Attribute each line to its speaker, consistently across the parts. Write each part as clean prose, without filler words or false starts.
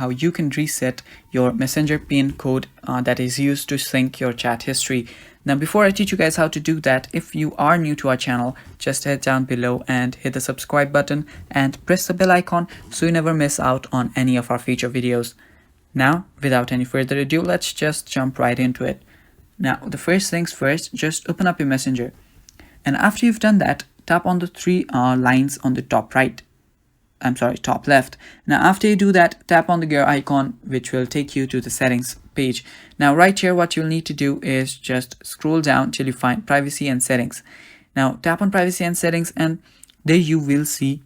Speaker 1: how you can reset your Messenger pin code that is used to sync your chat history. Now, before I teach you guys how to do that, if you are new to our channel, just head down below and hit the subscribe button and press the bell icon so you never miss out on any of our future videos. Now, without any further ado, let's just jump right into it. Now, the first things first, just open up your Messenger. And after you've done that, tap on the three lines on the top left. Now, after you do that, tap on the gear icon, which will take you to the settings page. Now, right here, what you'll need to do is just scroll down till you find privacy and settings. Now, tap on privacy and settings, and there you will see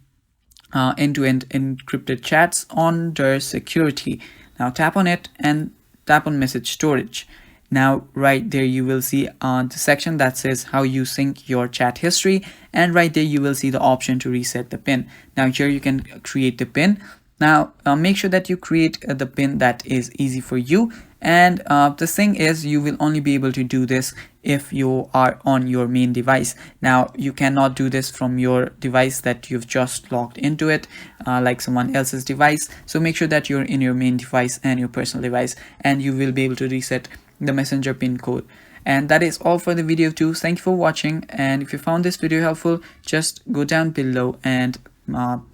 Speaker 1: end-to-end encrypted chats under security. Now, tap on it and tap on message storage. Now, right there, you will see the section that says how you sync your chat history, and right there you will see the option to reset the pin. Now, here you can create the pin. Now, make sure that you create the pin that is easy for you. And the thing is, you will only be able to do this if you are on your main device. Now, you cannot do this from your device that you've just logged into it, like someone else's device. So make sure that you're in your main device and your personal device, and you will be able to reset the Messenger pin code. And that is all for the video too. Thank you for watching, and if you found this video helpful, just go down below and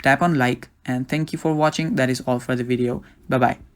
Speaker 1: tap on like. And thank you for watching. That is all for the video. Bye bye.